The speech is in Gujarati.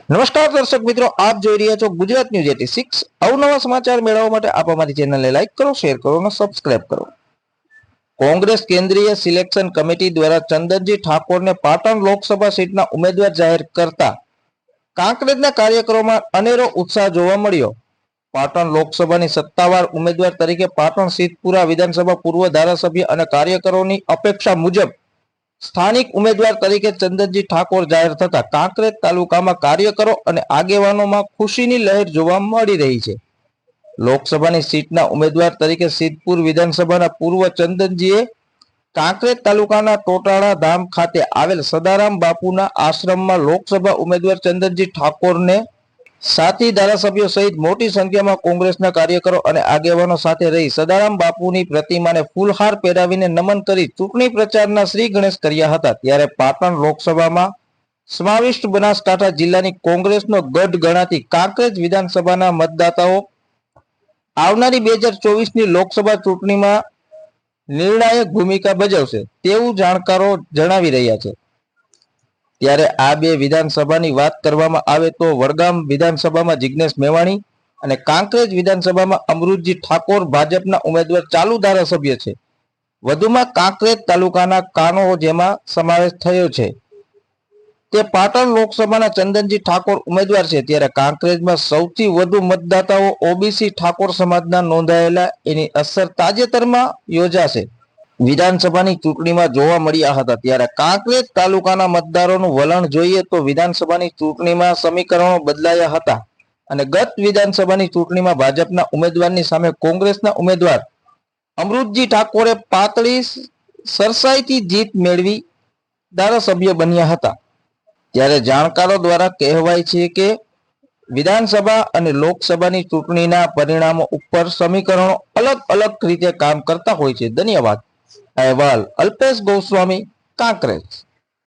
નમસ્કાર દર્શક મિત્રો, આપ જોઈ રહ્યા છો ગુજરાત ન્યૂઝ 86। અવનવા સમાચાર મેળવવા માટે આપ અમારી ચેનલને લાઈક કરો, શેર કરો અને સબસ્ક્રાઇબ કરો। કોંગ્રેસ કેન્દ્રીય સિલેક્શન કમિટી દ્વારા ચંદનજી ઠાકોરને પાટણ લોકસભા સીટના ઉમેદવાર જાહેર કરતા કાંકરેજના કાર્યકરોમાં અનેરો ઉત્સાહ જોવા મળ્યો। પાટણ લોકસભાની સત્તાવાર ઉમેદવાર તરીકે પાટણ સિદ્ધપુરા વિધાનસભા પૂર્વ ધારાસભ્ય અને કાર્યકરોની અપેક્ષા મુજબ સ્થાનિક ઉમેદવાર તરીકે ચંદનજી ઠાકોર જાહેર થતા કાંકરેજ તાલુકામાં કાર્યકરો અને આગેવાનોમાં ખુશીની લહેર જોવા મળી રહી છે। લોકસભાની સીટના ઉમેદવાર તરીકે સિદ્ધપુર વિધાનસભાના પૂર્વ ચંદનજીએ કાંકરેજ તાલુકાના ટોટાળા ધામ ખાતે આવેલ સદારામ બાપુના આશ્રમમાં લોકસભા ઉમેદવાર ચંદનજી ઠાકોરને સાથી ધારાસભ્યો સહિત મોટી સંખ્યામાં કોંગ્રેસના કાર્યકરો અને આગેવાનો સાથે રહી સદારામ બાપુની પ્રતિમાને ફૂલહાર પહેરાવીને નમન કરી ચૂંટણી પ્રચારના શ્રી ગણેશ કર્યા હતા। ત્યારે પાટણ લોકસભામાં સમાવિષ્ટ બનાસકાંઠા જિલ્લાની કોંગ્રેસનો ગઢ ગણાતી કાંકરેજ વિધાનસભાના મતદાતાઓ આવનારી 2024ની લોકસભા ચૂંટણીમાં નિર્ણાયક ભૂમિકા ભજવશે તેવું જાણકારો જણાવી રહ્યા છે। ત્યારે આ બે વિધાનસભાની વાત કરવામાં આવે તો વડગામ વિધાનસભામાં જિગ્નેશ મેવાણી અને કાંકરેજ વિધાનસભામાં અમૃતજી ઠાકોર ભાજપના ઉમેદવાર ચાલુ ધારાસભ્ય છે। વધુમાં કાંકરેજ તાલુકાના કાનો જેમાં સમાવેશ થયો છે તે પાટણ લોકસભાના ચંદનજી ઠાકોર ઉમેદવાર છે। ત્યારે કાંકરેજમાં સૌથી વધુ મતદાતાઓ ઓબીસી ઠાકોર સમાજના નોંધાયેલા એની અસર તાજેતરમાં યોજાશે વિધાનસભાની ચૂંટણીમાં જોવા મળ્યા હતા। ત્યારે કાંકરેજ તાલુકાના મતદારોનું વલણ જોઈએ તો વિધાનસભાની ચૂંટણીમાં સમીકરણો બદલાયા હતા અને ગત વિધાનસભાની ચૂંટણીમાં ભાજપના ઉમેદવારની સામે કોંગ્રેસના ઉમેદવાર અમૃતજી ઠાકોરે પાતળી સરસાઈથી જીત મેળવી ધારાસભ્ય બન્યા હતા। ત્યારે જાણકારો દ્વારા કહેવાય છે કે વિધાનસભા અને લોકસભાની ચૂંટણીના પરિણામો ઉપર સમીકરણો અલગ અલગ રીતે કામ કરતા હોય છે। ધન્યવાદ। અહેવાલ અલ્પેશ ગોસ્વામી, કાંકરેજ।